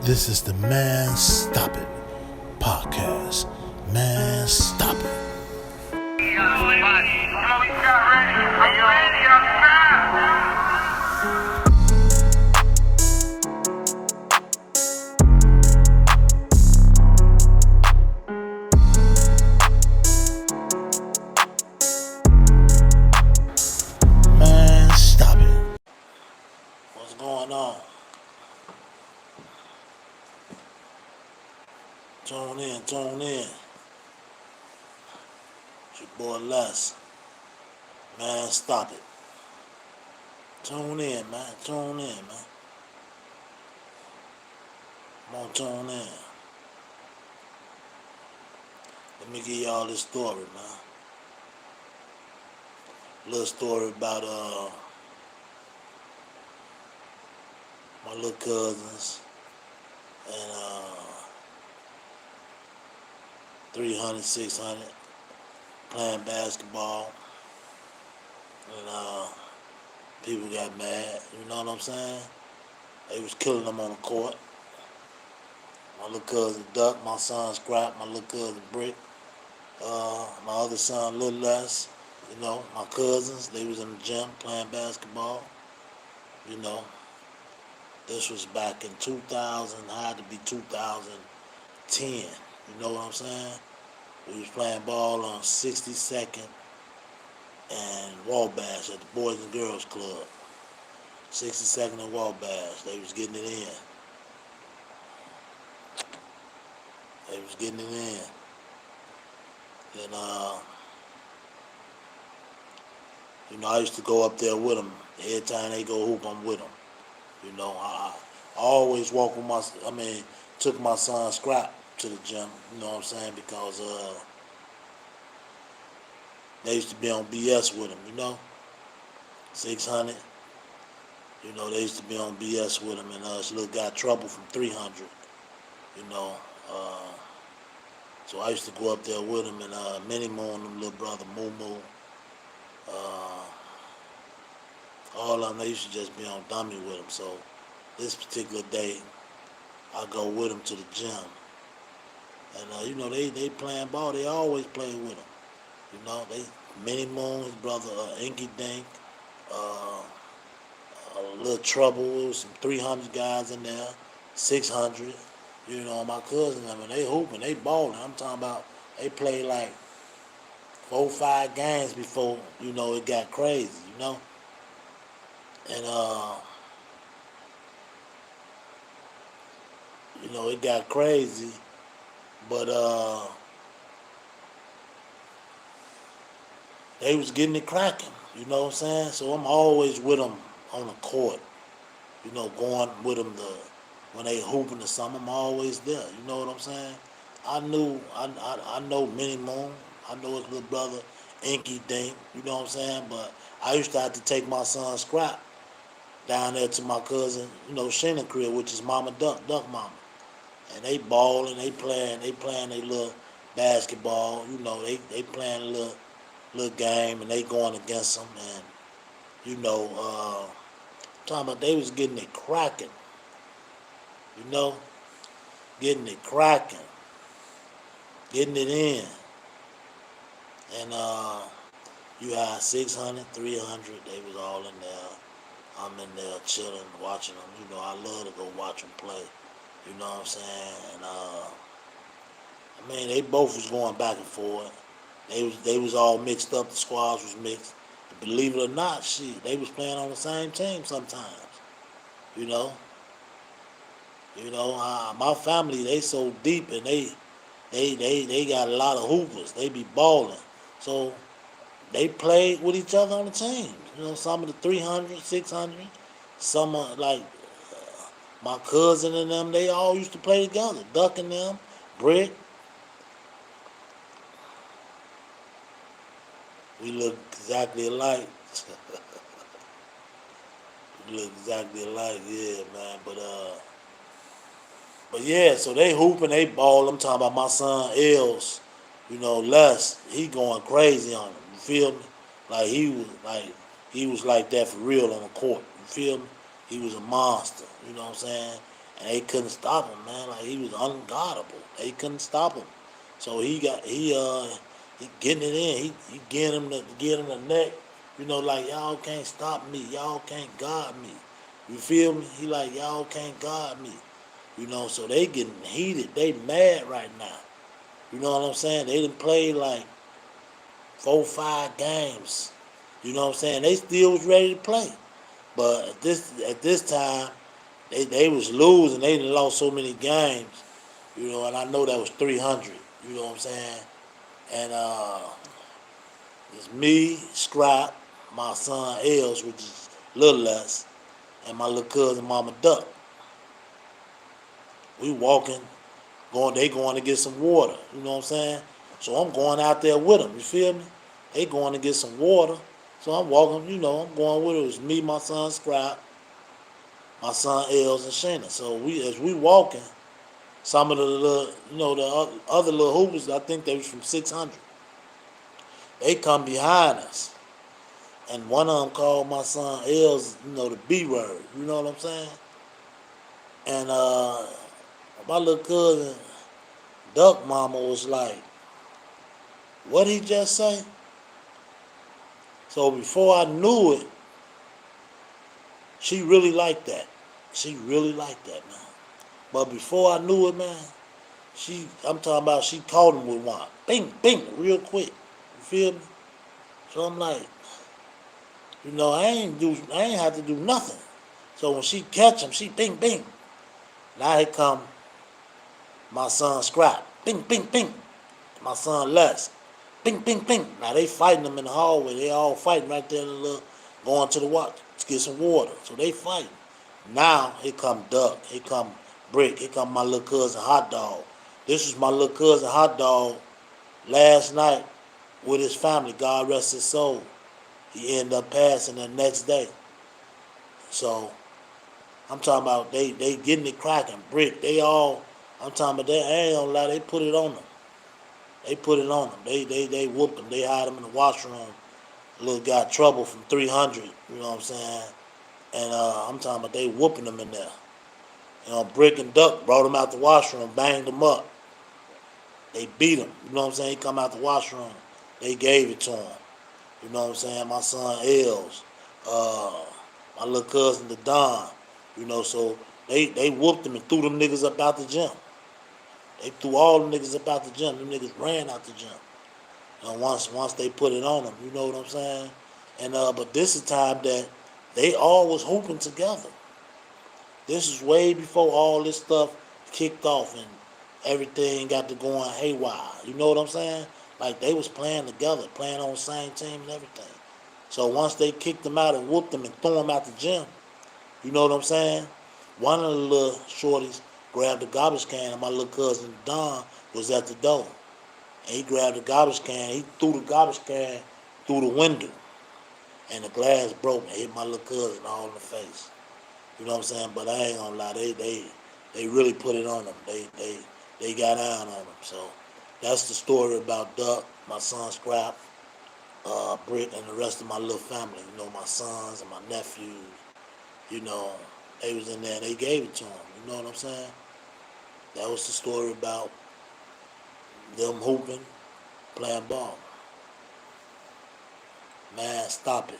This is the Man Stop It podcast. Man, stop it. Man, stop it. What's going on? Tune in. It's your boy Les. Man, stop it. Tune in, man. Come on, tune in. Let me give y'all this story, man. Little story about my little cousins and 300, 600 playing basketball, and people got mad. You know what I'm saying? They was killing them on the court. My little cousin Duck, my son Scrapp, my little cousin Brick, my other son Little Les. You know, my cousins, they was in the gym playing basketball. You know, this was back in 2000, had to be 2010. You know what I'm saying? We was playing ball on 62nd and Wabash at the Boys and Girls Club. 62nd and Wabash. They was getting it in. And, you know, I used to go up there with them. Every time they go hoop, I'm with them. You know, I always walk with took my son Scrap to the gym, you know what I'm saying, because they used to be on BS with him, you know, 600, you know, they used to be on BS with him, and this little guy Trouble from 300, you know, so I used to go up there with him, and Minnie Moon, them little brother Moo Moo, all of them, they used to just be on dummy with him, so this particular day, I go with him to the gym. And, you know, they playing ball. They always play with him. You know, Minnie Moon, his brother, Inky Dink, a little Trouble, was some 300 guys in there, 600. You know, my cousins, they hooping, they balling. I'm talking about they played like 4 or 5 games before, you know, it got crazy, you know. And, you know, it got crazy. But they was getting it cracking, you know what I'm saying? So I'm always with them on the court, you know, going with them when they hooping or something. I'm always there, you know what I'm saying? I know Minnie Moon, I know his little brother Inky Dink, you know what I'm saying? But I used to have to take my son Scrap down there to my cousin, you know, Sheena crib, which is Mama Duck Mama. And they balling, they playing their little basketball, you know, they playing a little game, and they going against them, and, you know, talking about they was getting it cracking, you know, getting it cracking, getting it in, and you had 600, 300, they was all in there. I'm in there chilling, watching them, you know, I love to go watch them play. You know what I'm saying? And they both was going back and forth. They was all mixed up. The squads was mixed. And believe it or not, they was playing on the same team sometimes. You know. My family, they so deep, and they got a lot of hoopers. They be balling. So they played with each other on the team. You know, some of the 300, 600, some like. My cousin and them, they all used to play together. Duck and them, Brick. We look exactly alike. Yeah, man. But yeah, so they hooping, they ball. I'm talking about my son Els. You know, Les, he going crazy on him. You feel me? Like he was like that for real on the court. You feel me? He was a monster. You know what I'm saying? and they couldn't stop him, man. Like he was unguardable. They couldn't stop him. So he getting it in. He get him the neck. You know, like y'all can't stop me. Y'all can't guard me. You feel me? He like y'all can't guard me. You know, so they getting heated. They mad right now. You know what I'm saying? They done played like 4, 5 games. You know what I'm saying? They still was ready to play. But at this time, they was losing. They done lost so many games. You know, and I know that was 300. You know what I'm saying? And it's me, Scrapp, my son Els, which is a little less, and my little cousin Mama Duck. We walking, they going to get some water. You know what I'm saying? So I'm going out there with them. You feel me? They going to get some water. So I'm walking. I'm going with it. It was me, my son Scrap, my son Els, and Shannon. So as we walking, some of the little, the other little hoopers, I think they was from 600. They come behind us, and one of them called my son Els, the B word. You know what I'm saying? And my little cousin Duck Mama was like, "What he just say?" So before I knew it, she really liked that. She really liked that, man. But before I knew it, man, I'm talking about she caught him with one. Bing, bing, real quick. You feel me? So I'm like, I ain't have to do nothing. So when she catch him, she bing, bing. Now here come my son Scrap. Bing, bing, bing. My son Les. Bing, bing, bing. Now they fighting them in the hallway. They all fighting right there in the little, going to the water to get some water. So they fighting. Now here come Duck. Here come Brick. Here come my little cousin Hot Dog. This was my little cousin Hot Dog last night with his family. God rest his soul. He ended up passing the next day. So I'm talking about they getting it cracking. Brick. I'm talking about I ain't gonna lie, they put it on them. They put it on them. They whooped them. They had them in the washroom. Little got trouble from 300. You know what I'm saying? And I'm talking about they whooping them in there. Brick and Duck brought him out the washroom, banged him up. They beat him. You know what I'm saying? He come out the washroom. They gave it to him. You know what I'm saying? My son Els, my little cousin the Don. So they whooped him and threw them niggas up out the gym. They threw all them niggas up out the gym. Them niggas ran out the gym. Once they put it on them, you know what I'm saying? And but this is time that they all was hooping together. This is way before all this stuff kicked off and everything got to going haywire. You know what I'm saying? Like they was playing together, playing on the same team and everything. So once they kicked them out and whooped them and threw them out the gym, you know what I'm saying? One of the little shorties grabbed the garbage can and my little cousin Don was at the door. And he grabbed the garbage can, he threw the garbage can through the window. And the glass broke and hit my little cousin all in the face. You know what I'm saying? But I ain't gonna lie, they really put it on them. They got iron on them. So that's the story about Duck, my son Scrap, Brick, and the rest of my little family. My sons and my nephews. You know, they was in there and they gave it to them. You know what I'm saying? That was the story about them hooping, playing ball. Man, stop it.